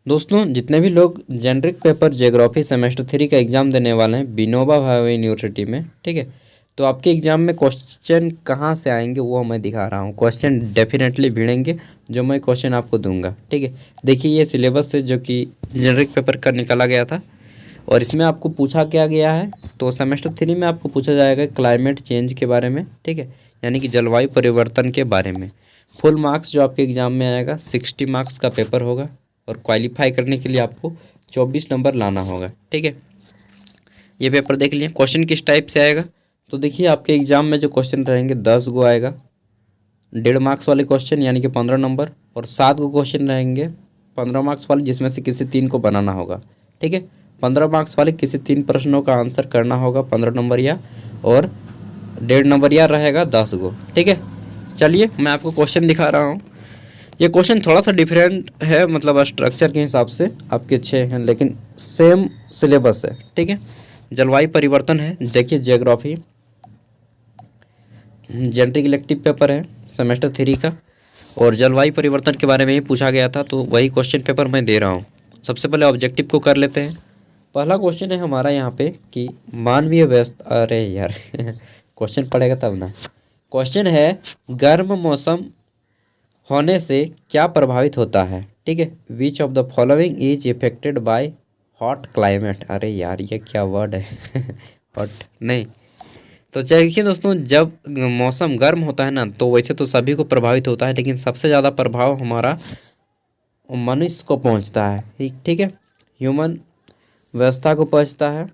दोस्तों जितने भी लोग जेनरिक पेपर ज्योग्राफी सेमेस्टर 3 का एग्ज़ाम देने वाले हैं विनोबा भावे यूनिवर्सिटी में, ठीक है, तो आपके एग्ज़ाम में क्वेश्चन कहाँ से आएंगे वो मैं दिखा रहा हूँ। क्वेश्चन डेफिनेटली भिड़ेंगे जो मैं क्वेश्चन आपको दूंगा, ठीक है। देखिए ये सिलेबस है जो कि जेनरिक पेपर का निकाला गया था और इसमें आपको पूछा क्या गया है, तो सेमेस्टर 3 में आपको पूछा जाएगा क्लाइमेट चेंज के बारे में, ठीक है, यानी कि जलवायु परिवर्तन के बारे में। फुल मार्क्स जो आपके एग्ज़ाम में आएगा 60 मार्क्स का पेपर होगा और क्वालिफाई करने के लिए आपको 24 नंबर लाना होगा, ठीक है। ये पेपर देख लीजिए क्वेश्चन किस टाइप से आएगा। तो देखिए आपके एग्ज़ाम में जो क्वेश्चन रहेंगे 10 गो आएगा, 1.5 मार्क्स वाले क्वेश्चन यानी कि 15 नंबर, और 7 गो क्वेश्चन रहेंगे 15 मार्क्स वाले जिसमें से किसी 3 को बनाना होगा, ठीक है। 15 मार्क्स वाले किसी 3 प्रश्नों का आंसर करना होगा 15 नंबर या, और 1.5 नंबर या रहेगा 10 गो, ठीक है। चलिए मैं आपको क्वेश्चन दिखा रहा हूँ। ये क्वेश्चन थोड़ा सा डिफरेंट है, मतलब स्ट्रक्चर के हिसाब से आपके 6 हैं लेकिन सेम सिलेबस है, ठीक है। जलवायु परिवर्तन है, देखिए ज्योग्राफी जेनरिक इलेक्टिव पेपर है सेमेस्टर 3 का, और जलवायु परिवर्तन के बारे में ही पूछा गया था तो वही क्वेश्चन पेपर मैं दे रहा हूँ। सबसे पहले ऑब्जेक्टिव को कर लेते हैं। पहला क्वेश्चन है हमारा यहाँ पे कि मानवीय व्यवस्था, अरे यार क्वेश्चन पढ़ेगा तब ना। क्वेश्चन है गर्म मौसम होने से क्या प्रभावित होता है, ठीक है। Which of the following is affected by hot climate, अरे यार ये क्या वर्ड है हॉट नहीं। तो देखिए दोस्तों जब मौसम गर्म होता है ना तो वैसे तो सभी को प्रभावित होता है, लेकिन सबसे ज़्यादा प्रभाव हमारा मनुष्य को पहुंचता है, ठीक है, ह्यूमन व्यवस्था को पहुंचता है।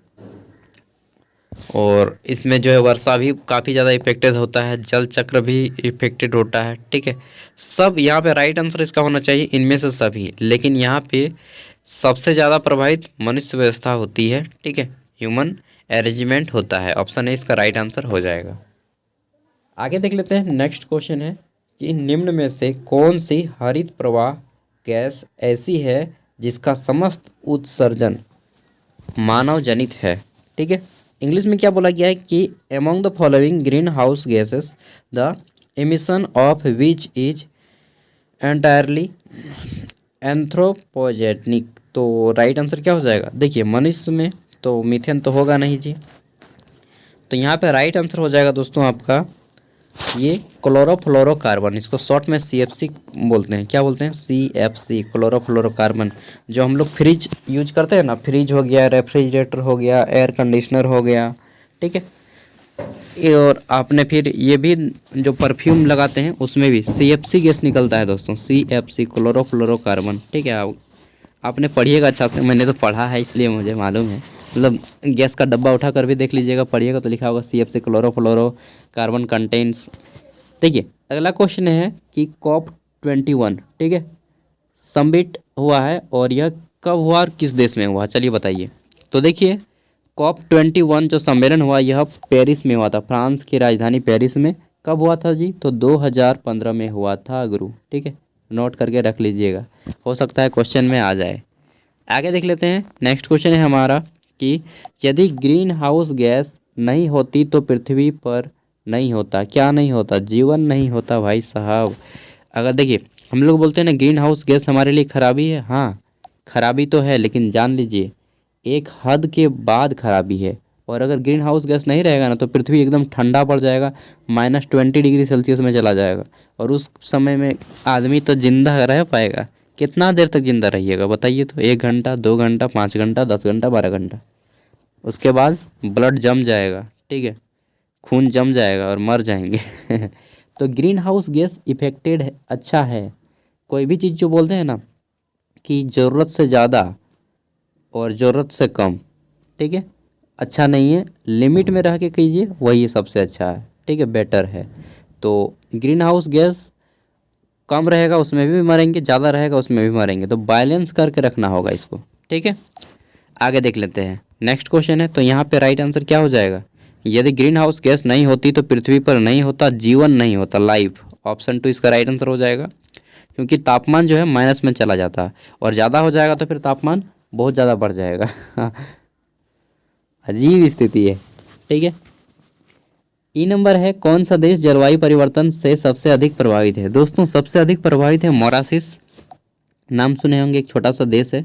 और इसमें जो है वर्षा भी काफ़ी ज़्यादा इफेक्टेड होता है, जल चक्र भी इफेक्टेड होता है, ठीक है। सब यहाँ पे राइट आंसर इसका होना चाहिए इनमें से सभी, लेकिन यहाँ पे सबसे ज़्यादा प्रभावित मनुष्य व्यवस्था होती है, ठीक है, ह्यूमन अरेंजमेंट होता है। ऑप्शन ए इसका राइट आंसर हो जाएगा। आगे देख लेते हैं। नेक्स्ट क्वेश्चन है कि निम्न में से कौन सी हरित प्रवाह गैस ऐसी है जिसका समस्त उत्सर्जन मानव जनित है, ठीक है। इंग्लिश में क्या बोला गया है कि among the following green house gases the emission of which is entirely anthropogenic, तो राइट आंसर क्या हो जाएगा। देखिए मनुष्य में तो मीथेन तो होगा नहीं जी, तो यहाँ पे राइट आंसर हो जाएगा दोस्तों आपका ये क्लोरोफ्लोरोकार्बन, इसको शॉर्ट में CFC बोलते हैं। क्या बोलते हैं? CFC, chlorofluorocarbon. जो हम लोग फ्रिज यूज करते हैं ना, फ्रिज हो गया, रेफ्रिजरेटर हो गया, एयर कंडीशनर हो गया, ठीक है। और आपने फिर ये भी जो परफ्यूम लगाते हैं उसमें भी CFC गैस निकलता है दोस्तों, CFC क्लोरोफ्लोरोकार्बन, ठीक है। आपने पढ़िएगा अच्छा से, मैंने तो पढ़ा है इसलिए मुझे मालूम है। मतलब गैस का डब्बा उठा कर भी देख लीजिएगा, पढ़िएगा तो लिखा होगा CFC क्लोरोफ्लोरो कार्बन कंटेंट्स। देखिए अगला क्वेश्चन है कि COP21, ठीक है, समिट हुआ है और यह कब हुआ और किस देश में हुआ, चलिए बताइए। तो देखिए COP21 जो सम्मेलन हुआ यह पेरिस में हुआ था, फ्रांस की राजधानी पेरिस में। कब हुआ था जी? तो 2015 में हुआ था गुरु, ठीक है, नोट करके रख लीजिएगा, हो सकता है क्वेश्चन में आ जाए। आगे देख लेते हैं। नेक्स्ट क्वेश्चन है हमारा कि यदि ग्रीन हाउस गैस नहीं होती तो पृथ्वी पर नहीं होता, क्या नहीं होता? जीवन नहीं होता भाई साहब। अगर देखिए हम लोग बोलते हैं ना ग्रीन हाउस गैस हमारे लिए खराबी है, हाँ खराबी तो है, लेकिन जान लीजिए एक हद के बाद खराबी है। और अगर ग्रीन हाउस गैस नहीं रहेगा ना तो पृथ्वी एकदम ठंडा पड़ जाएगा, -20 डिग्री सेल्सियस में चला जाएगा, और उस समय में आदमी तो जिंदा रह पाएगा? कितना देर तक जिंदा रहिएगा बताइए तो? 1 घंटा, 2 घंटा, 5 घंटा, 10 घंटा, 12 घंटा, उसके बाद ब्लड जम जाएगा, ठीक है, खून जम जाएगा और मर जाएंगे तो ग्रीन हाउस गैस इफेक्टेड है, अच्छा है। कोई भी चीज़ जो बोलते हैं ना कि ज़रूरत से ज़्यादा और ज़रूरत से कम, ठीक है, अच्छा नहीं है। लिमिट में रह के कीजिए, वही सबसे अच्छा है, ठीक है, बेटर है। तो ग्रीन हाउस गैस कम रहेगा उसमें भी मरेंगे, ज़्यादा रहेगा उसमें भी मरेंगे, तो बैलेंस करके रखना होगा इसको, ठीक है। आगे देख लेते हैं। नेक्स्ट क्वेश्चन है, तो यहाँ पे राइट आंसर क्या हो जाएगा? यदि ग्रीन हाउस गैस नहीं होती तो पृथ्वी पर नहीं होता, जीवन नहीं होता, लाइफ। ऑप्शन 2 इसका राइट आंसर हो जाएगा, क्योंकि तापमान जो है माइनस में चला जाता है और ज़्यादा हो जाएगा तो फिर तापमान बहुत ज़्यादा बढ़ जाएगा अजीब स्थिति है, ठीक है। ई नंबर है, कौन सा देश जलवायु परिवर्तन से सबसे अधिक प्रभावित है? दोस्तों सबसे अधिक प्रभावित है मॉरिशस, नाम सुने होंगे, एक छोटा सा देश है,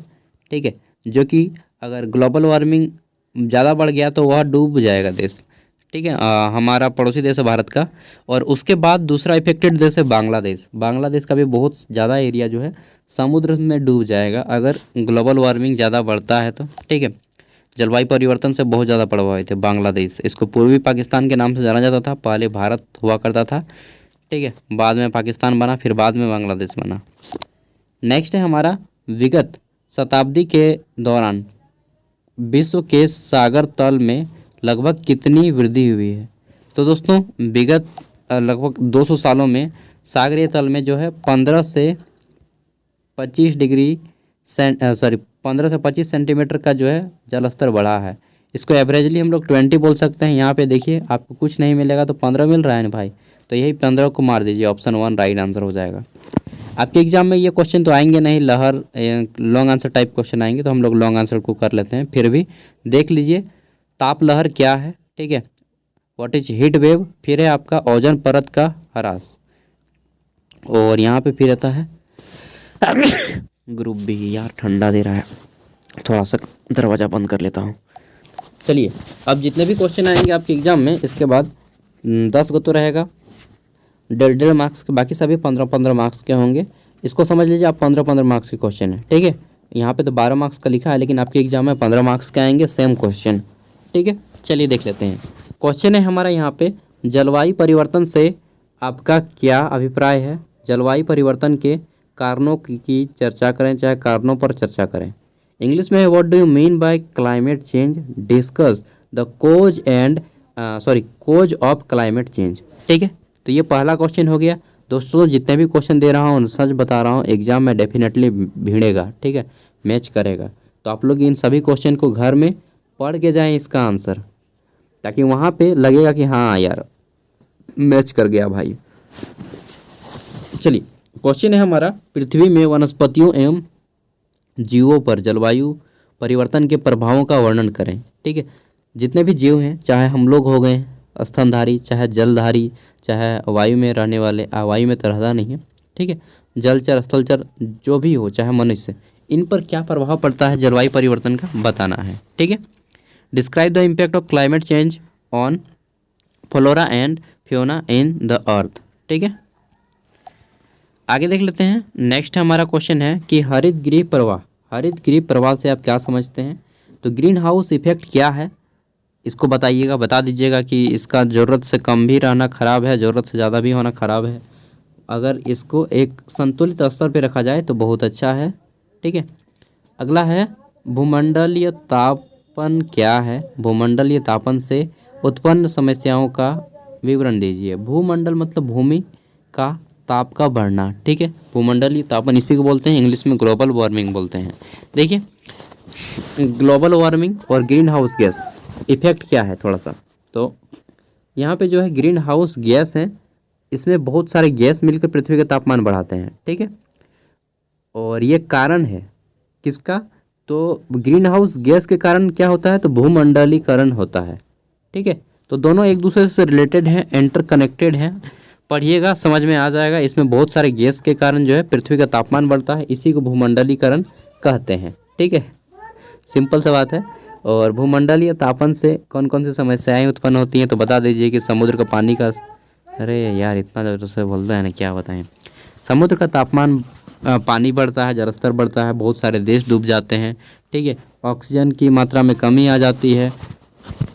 ठीक है, जो कि अगर ग्लोबल वार्मिंग ज़्यादा बढ़ गया तो वह डूब जाएगा देश, ठीक है। हमारा पड़ोसी देश है भारत का। और उसके बाद दूसरा इफेक्टेड देश है बांग्लादेश। बांग्लादेश का भी बहुत ज़्यादा एरिया जो है समुद्र में डूब जाएगा अगर ग्लोबल वार्मिंग ज़्यादा बढ़ता है तो, ठीक है। जलवायु परिवर्तन से बहुत ज़्यादा प्रभावित है बांग्लादेश। इसको पूर्वी पाकिस्तान के नाम से जाना जाता था, पहले भारत हुआ करता था, ठीक है, बाद में पाकिस्तान बना, फिर बाद में बांग्लादेश बना। नेक्स्ट है हमारा, विगत शताब्दी के दौरान विश्व के सागर तल में लगभग कितनी वृद्धि हुई है। तो दोस्तों विगत लगभग 200 सालों में सागरीय तल में जो है 15 से 25 सेंटीमीटर का जो है जल स्तर बढ़ा है। इसको एवरेजली हम लोग 20 बोल सकते हैं। यहाँ पे देखिए आपको कुछ नहीं मिलेगा तो 15 मिल रहा है ना भाई, तो यही 15 को मार दीजिए, ऑप्शन 1 राइट आंसर हो जाएगा। आपके एग्जाम में ये क्वेश्चन तो आएंगे नहीं, लहर लॉन्ग आंसर टाइप क्वेश्चन आएंगे, तो हम लोग लॉन्ग आंसर को कर लेते हैं। फिर भी देख लीजिए, ताप लहर क्या है, ठीक है, व्हाट इज हीट वेव, फिर है आपका ओजोन परत का ह्रास, और यहाँ पे फिर आता है ग्रुप बी। यार ठंडा दे रहा है, थोड़ा सा दरवाज़ा बंद कर लेता हूँ। चलिए, अब जितने भी क्वेश्चन आएंगे आपके एग्जाम में, इसके बाद 10 गो तो रहेगा, 1.5 मार्क्स के, बाकी सभी 15-15 मार्क्स के होंगे। इसको समझ लीजिए आप 15-15 मार्क्स के क्वेश्चन है, ठीक है। यहाँ पे तो 12 मार्क्स का लिखा है, लेकिन आपके एग्जाम में 15 मार्क्स के आएंगे सेम क्वेश्चन, ठीक है। चलिए देख लेते हैं। क्वेश्चन है हमारा यहाँ पे, जलवायु परिवर्तन से आपका क्या अभिप्राय है। जलवायु परिवर्तन के कारणों की चर्चा करें, चाहे कारणों पर चर्चा करें। इंग्लिश में what do you mean by climate change, discuss the cause of climate change, ठीक है। तो ये पहला क्वेश्चन हो गया। दोस्तों जितने भी क्वेश्चन दे रहा हूँ सच बता रहा हूँ, एग्जाम में डेफिनेटली भिड़ेगा, ठीक है, मैच करेगा। तो आप लोग इन सभी क्वेश्चन को घर में पढ़ के जाएं इसका आंसर, ताकि वहाँ पे लगेगा कि हाँ यार मैच कर गया भाई। चलिए, क्वेश्चन है हमारा, पृथ्वी में वनस्पतियों एवं जीवों पर जलवायु परिवर्तन के प्रभावों का वर्णन करें, ठीक है। जितने भी जीव हैं, चाहे हम लोग हो गए स्तनधारी, चाहे जलधारी, चाहे वायु में रहने वाले, वायु में तो रहता नहीं है, ठीक है, जलचर स्थलचर जो भी हो, चाहे मनुष्य, इन पर क्या प्रभाव पड़ता है जलवायु परिवर्तन का बताना है, ठीक है। Describe the impact of climate change on flora and Fiona in the earth, ठीक है। आगे देख लेते हैं। नेक्स्ट हमारा क्वेश्चन है कि हरित गृह प्रवाह, हरित गृह प्रवाह से आप क्या समझते हैं। तो ग्रीन हाउस इफेक्ट क्या है, इसको बताइएगा, बता दीजिएगा कि इसका ज़रूरत से कम भी रहना ख़राब है, ज़रूरत से ज़्यादा भी होना ख़राब है। अगर इसको एक संतुलित स्तर पे रखा जाए तो बहुत अच्छा है, ठीक है। अगला है, भूमंडलीय तापन क्या है। भूमंडलीय तापन से उत्पन्न समस्याओं का विवरण दीजिए। भूमंडल मतलब भूमि का ताप का बढ़ना, ठीक है। भूमंडलीय तापन इसी को बोलते हैं, इंग्लिश में ग्लोबल वार्मिंग बोलते हैं। देखिए, ग्लोबल वार्मिंग और ग्रीन हाउस गैस इफेक्ट क्या है थोड़ा सा। तो यहाँ पे जो है ग्रीन हाउस गैस है, इसमें बहुत सारे गैस मिलकर पृथ्वी का तापमान बढ़ाते हैं, ठीक है। और ये कारण है किसका, तो ग्रीन हाउस गैस के कारण क्या होता है, तो भूमंडलीकरण होता है, ठीक है। तो दोनों एक दूसरे से रिलेटेड हैं, इंटरकनेक्टेड हैं, पढ़िएगा समझ में आ जाएगा। इसमें बहुत सारे गैस के कारण जो है पृथ्वी का तापमान बढ़ता है, इसी को भूमंडलीकरण कहते हैं, ठीक है, सिंपल सा बात है। और भूमंडलीय तापन से कौन कौन सी समस्याएं उत्पन्न होती हैं, तो बता दीजिए कि समुद्र का पानी का, अरे यार इतना ज़ोर से बोलते हैं ना, क्या बताएं। समुद्र का तापमान, पानी बढ़ता है, जलस्तर बढ़ता है, बहुत सारे देश डूब जाते हैं, ठीक है। ऑक्सीजन की मात्रा में कमी आ जाती है,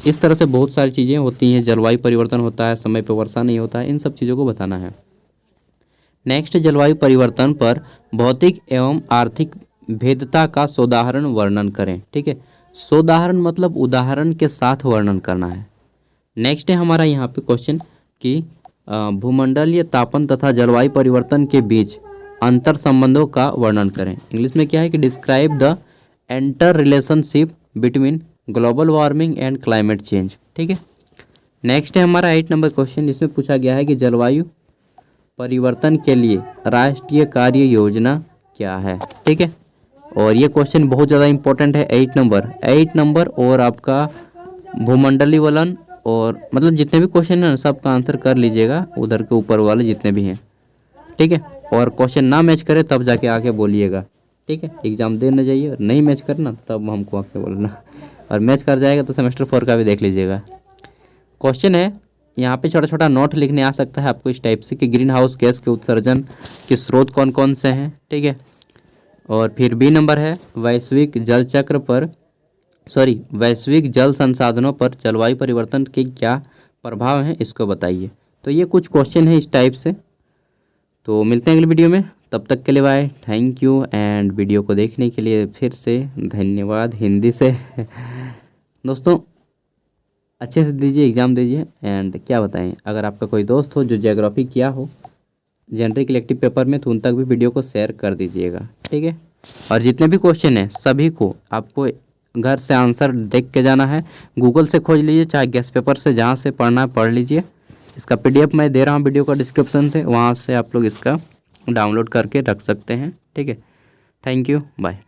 इस तरह से बहुत सारी चीज़ें होती हैं। जलवायु परिवर्तन होता है, समय पर वर्षा नहीं होता है, इन सब चीज़ों को बताना है। नेक्स्ट, जलवायु परिवर्तन पर भौतिक एवं आर्थिक भेदता का सोदाहरण वर्णन करें, ठीक है। सोदाहरण मतलब उदाहरण के साथ वर्णन करना है। नेक्स्ट है हमारा यहाँ पे क्वेश्चन कि भूमंडलीय तापन तथा जलवायु परिवर्तन के बीच अंतर संबंधों का वर्णन करें। इंग्लिश में क्या है कि describe the inter relationship between global warming and climate change, ठीक है। नेक्स्ट है हमारा 8 नंबर क्वेश्चन, इसमें पूछा गया है कि जलवायु परिवर्तन के लिए राष्ट्रीय कार्य योजना क्या है, ठीक है। और ये क्वेश्चन बहुत ज़्यादा इंपॉर्टेंट है, 8 नंबर और आपका भूमंडलीवलन, और मतलब जितने भी क्वेश्चन हैं सबका आंसर कर लीजिएगा, उधर के ऊपर वाले जितने भी हैं, ठीक है। और क्वेश्चन ना मैच करे तब जाके आके बोलिएगा, ठीक है। एग्ज़ाम देने जाइए, और नहीं मैच करना तब हमको आके बोलना, और मैच कर जाएगा तो सेमेस्टर 4 का भी देख लीजिएगा। क्वेश्चन है यहाँ पे, छोटा छोटा नोट लिखने आ सकता है आपको इस टाइप से कि ग्रीन हाउस गैस के उत्सर्जन के स्रोत कौन कौन से हैं, ठीक है। और फिर बी नंबर है, वैश्विक जल चक्र पर वैश्विक जल संसाधनों पर जलवायु परिवर्तन के क्या प्रभाव हैं, इसको बताइए। तो ये कुछ क्वेश्चन है इस टाइप से। तो मिलते हैं अगली वीडियो में, तब तक के लिए bye, thank you. And video को देखने के लिए फिर से धन्यवाद हिंदी से दोस्तों अच्छे से दीजिए, एग्ज़ाम दीजिए। एंड क्या बताएं, अगर आपका कोई दोस्त हो जो ज्योग्राफी किया हो जनरल इलेक्टिव पेपर में, तो उन तक भी वीडियो को शेयर कर दीजिएगा, ठीक है। और जितने भी क्वेश्चन हैं सभी को आपको घर से आंसर देख के जाना है, गूगल से खोज लीजिए, चाहे गेस्ट पेपर से, जहाँ से पढ़ना है पढ़ लीजिए। इसका PDF मैं दे रहा हूँ वीडियो का डिस्क्रिप्शन से, वहाँ से आप लोग इसका डाउनलोड करके रख सकते हैं, ठीक है। Thank you, bye.